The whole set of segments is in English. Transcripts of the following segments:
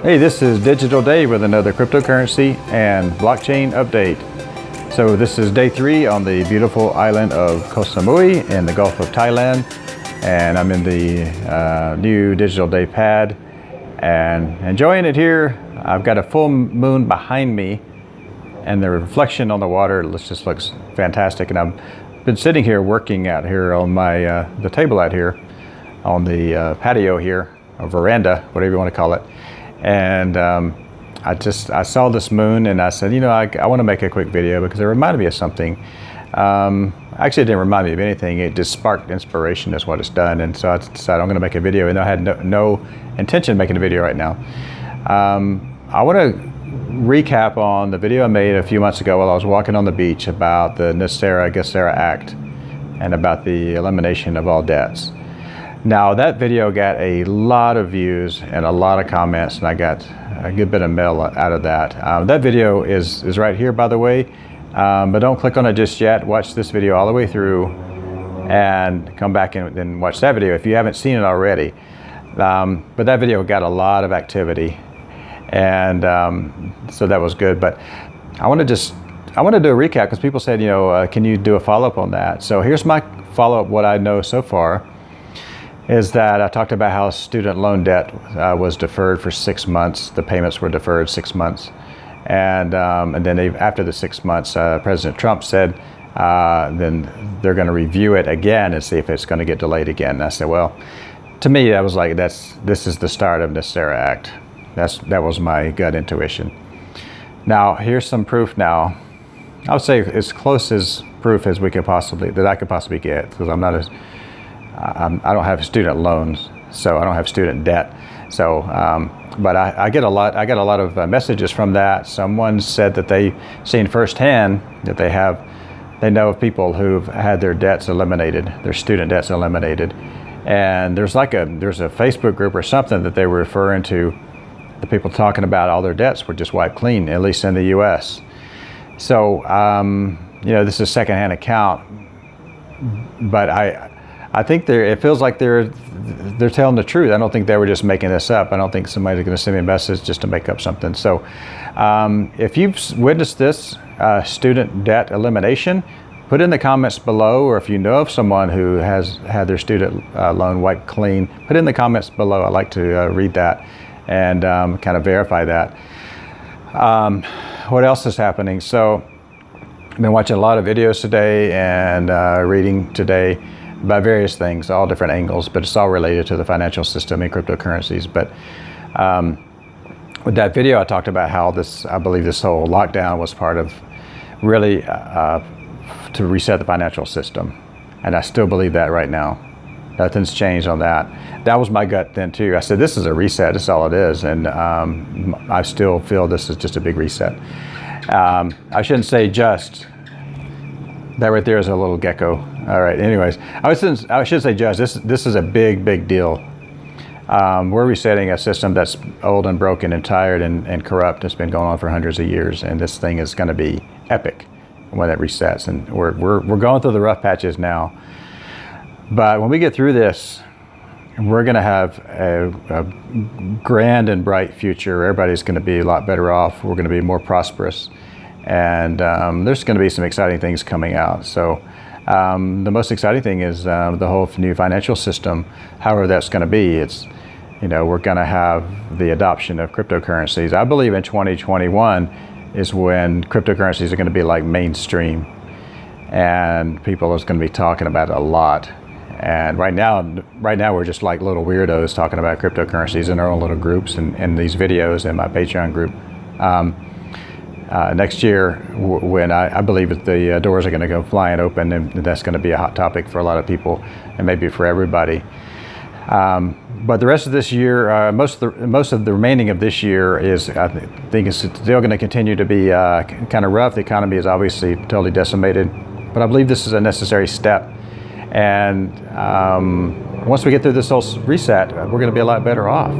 Hey, this is Digital Day with another cryptocurrency and blockchain update. So this is day 3 on the beautiful island of Koh Samui in the Gulf of Thailand. And I'm in the new Digital Day pad and enjoying it here. I've got a full moon behind me and the reflection on the water just looks fantastic. And I've been sitting here working out here on my the table out here on the patio here, or veranda, whatever you want to call it. And I saw this moon and I said, you know, I want to make a quick video because it reminded me of something. Actually, it didn't remind me of anything. It just sparked inspiration is what it's done. And so I decided I'm going to make a video, and I had no intention of making a video right now. I want to recap on the video I made a few months ago while I was walking on the beach about the Nesara Gesara Act and about the elimination of all debts. Now that video got a lot of views and a lot of comments, and I got a good bit of mail out of that. That video is right here, by the way, but don't click on it just yet. Watch this video all the way through and come back and then watch that video if you haven't seen it already. But that video got a lot of activity, and so that was good. But I want to do a recap because people said, you know, can you do a follow-up on that? So here's my follow-up. What I know so far is that I talked about how student loan debt was deferred for 6 months. The payments were deferred 6 months. And then after the 6 months, President Trump said, then they're going to review it again and see if it's going to get delayed again. And I said, well, to me, I was like, this is the start of the Nesara Act. That was my gut intuition. Now, here's some proof now. I would say as close as proof as I could possibly get, because I don't have student loans, so I don't have student debt. So, but I got a lot of messages from that. Someone said that they seen firsthand that they know of people who've had their debts eliminated, their student debts eliminated. And there's a Facebook group or something that they were referring to, the people talking about all their debts were just wiped clean, at least in the US. So, you know, this is secondhand account, but I think it feels like they're telling the truth. I don't think they were just making this up. I don't think somebody's going to send me a message just to make up something. So if you've witnessed this student debt elimination, put in the comments below, or if you know of someone who has had their student loan wiped clean, put in the comments below. I'd like to read that and kind of verify that. What else is happening? So I've been watching a lot of videos today and reading today about various things, all different angles, but it's all related to the financial system and cryptocurrencies. But with that video, I talked about how I believe this whole lockdown was part of really to reset the financial system. And I still believe that right now. Nothing's changed on that. That was my gut then too. I said, this is a reset, that's all it is. And I still feel this is just a big reset. I shouldn't say just. That right there is a little gecko. All right, anyways, I should say just, this is a big deal. We're resetting a system that's old and broken and tired and corrupt. It's been going on for hundreds of years, and this thing is gonna be epic when it resets. And we're going through the rough patches now. But when we get through this, we're gonna have a grand and bright future. Everybody's gonna be a lot better off. We're gonna be more prosperous. And there's going to be some exciting things coming out. So the most exciting thing is the whole new financial system, however that's going to be. It's, you know, we're going to have the adoption of cryptocurrencies. I believe in 2021 is when cryptocurrencies are going to be like mainstream, and people are going to be talking about it a lot. And right now we're just like little weirdos talking about cryptocurrencies in our own little groups and these videos in my Patreon group. Next year, when I believe that the doors are going to go flying open, and that's going to be a hot topic for a lot of people, and maybe for everybody. But the rest of this year, most of the remaining of this year is, I think, is still going to continue to be kind of rough. The economy is obviously totally decimated, but I believe this is a necessary step. And once we get through this whole reset, we're going to be a lot better off.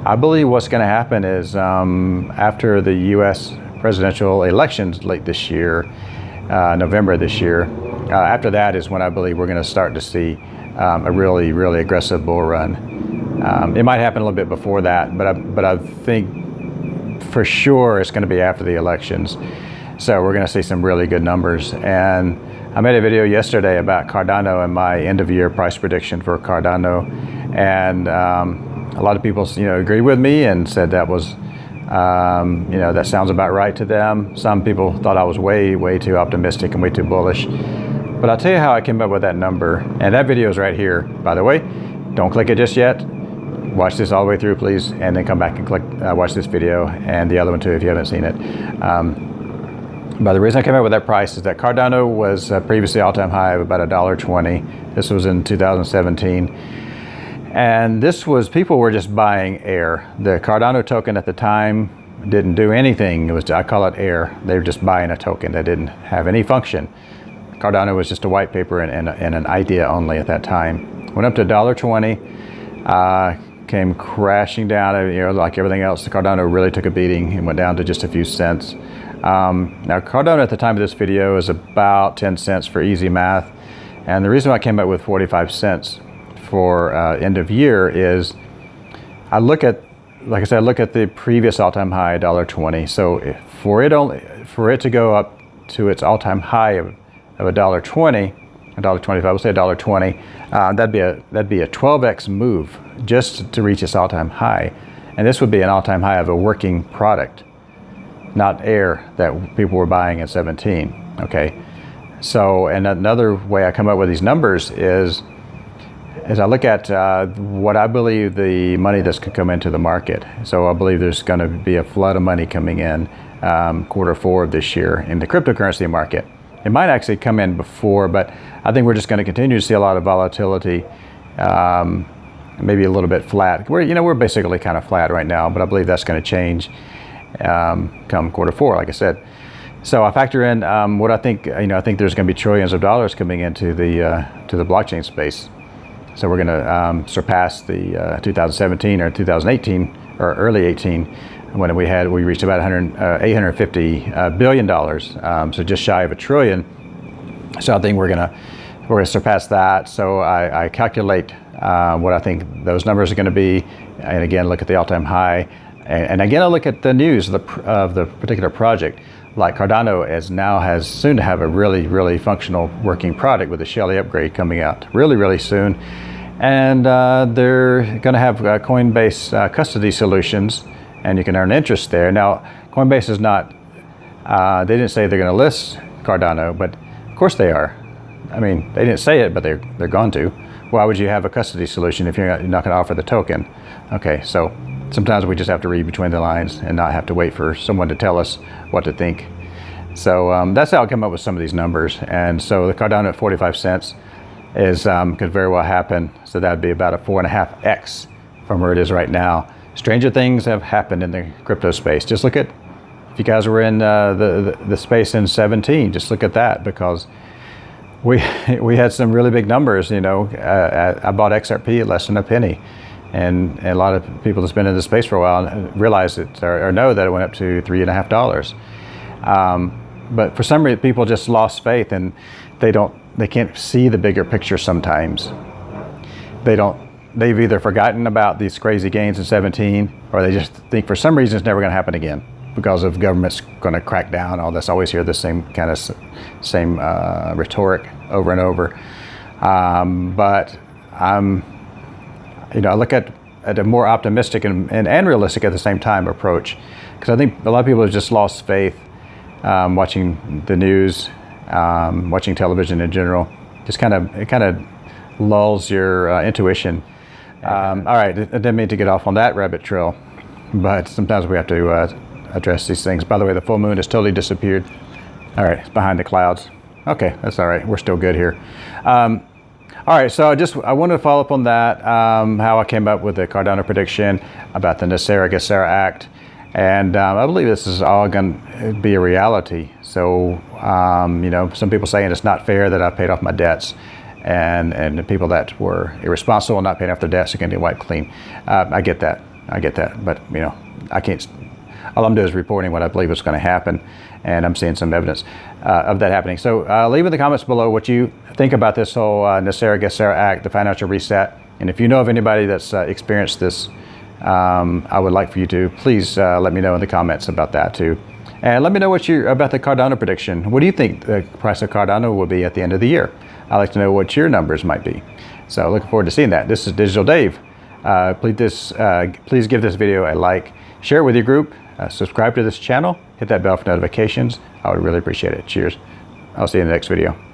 I believe what's going to happen is after the U.S. presidential elections late this year, November this year, after that is when I believe we're going to start to see a really aggressive bull run. It might happen a little bit before that, but I think for sure it's going to be after the elections. So we're going to see some really good numbers. And I made a video yesterday about Cardano and my end of year price prediction for Cardano, and a lot of people, agreed with me and said that was, that sounds about right to them. Some people thought I was way too optimistic and way too bullish. But I'll tell you how I came up with that number, and that video is right here, by the way. Don't click it just yet. Watch this all the way through, please, and then come back and watch this video and the other one too if you haven't seen it. But the reason I came up with that price is that Cardano was previously all-time high of about $1.20. This was in 2017. And this was, people were just buying air. The Cardano token at the time didn't do anything. It was, I call it air. They were just buying a token that didn't have any function. Cardano was just a white paper and an idea only at that time. Went up to $1.20. Came crashing down, like everything else. The Cardano really took a beating and went down to just a few cents. Now Cardano at the time of this video is about 10 cents for easy math. And the reason why I came up with 45 cents for end of year is I look at, like I said, I look at the previous all-time high, $1.20. So for it to go up to its all-time high of $1.20, $1.25, I would say $1.20, that'd be a 12x move just to reach its all-time high. And this would be an all-time high of a working product, not air that people were buying in 17, okay? So, and another way I come up with these numbers is I look at what I believe the money that's could come into the market. So I believe there's gonna be a flood of money coming in Q4 of this year in the cryptocurrency market. It might actually come in before, but I think we're just gonna continue to see a lot of volatility, maybe a little bit flat. We're basically kind of flat right now, but I believe that's gonna change come Q4, like I said. So I factor in what I think. I think there's going to be trillions of dollars coming into the blockchain space. So we're going to surpass the 2017 or 2018 or early 18 when we reached about $850 billion. So just shy of $1 trillion. So I think we're gonna surpass that. So I calculate what I think those numbers are going to be, and again look at the all-time high. And again, I look at the news of the particular project. Like Cardano has soon to have a really functional working product with the Shelly upgrade coming out really soon. And they're going to have Coinbase custody solutions, and you can earn interest there. Now, Coinbase is not, they didn't say they're going to list Cardano, but of course they are. I mean, they didn't say it, but they're going to. Why would you have a custody solution if you're not going to offer the token? Okay, so sometimes we just have to read between the lines and not have to wait for someone to tell us what to think. So that's how I come up with some of these numbers. And so the Cardano at 45 cents could very well happen. So that'd be about a 4.5x from where it is right now. Stranger things have happened in the crypto space. Just look at, if you guys were in the space in 17, just look at that, because we had some really big numbers. I bought XRP at less than a penny. And a lot of people that's been in the space for a while realize it or know that it went up to $3.50. But for some reason, people just lost faith, and they can't see the bigger picture sometimes. They've either forgotten about these crazy gains in 17, or they just think for some reason it's never going to happen again because of government's going to crack down. All this, always hear the same rhetoric over and over. But I look at a more optimistic and realistic at the same time approach, because I think a lot of people have just lost faith watching the news, watching television in general. It kind of lulls your intuition. All right, I didn't mean to get off on that rabbit trail, but sometimes we have to address these things. By the way, the full moon has totally disappeared. All right, it's behind the clouds. Okay, that's all right. We're still good here. All right, so I wanted to follow up on that, how I came up with the Cardano prediction about the Nesara Gesara Act. And I believe this is all going to be a reality. So, some people saying it's not fair that I paid off my debts, and the people that were irresponsible and not paying off their debts are going to get wiped clean. I get that, but I can't. All I'm doing is reporting what I believe is going to happen, and I'm seeing some evidence of that happening. So leave in the comments below what you think about this whole Nesara Gesara Act, the financial reset, And if you know of anybody that's experienced this, I would like for you to please let me know in the comments about that too. And let me know what about the Cardano prediction. What do you think the price of Cardano will be at the end of the year? I'd like to know what your numbers might be. So looking forward to seeing that. This is Digital Dave. Please give this video a like, share it with your group, subscribe to this channel, hit that bell for notifications. I would really appreciate it. Cheers. I'll see you in the next video.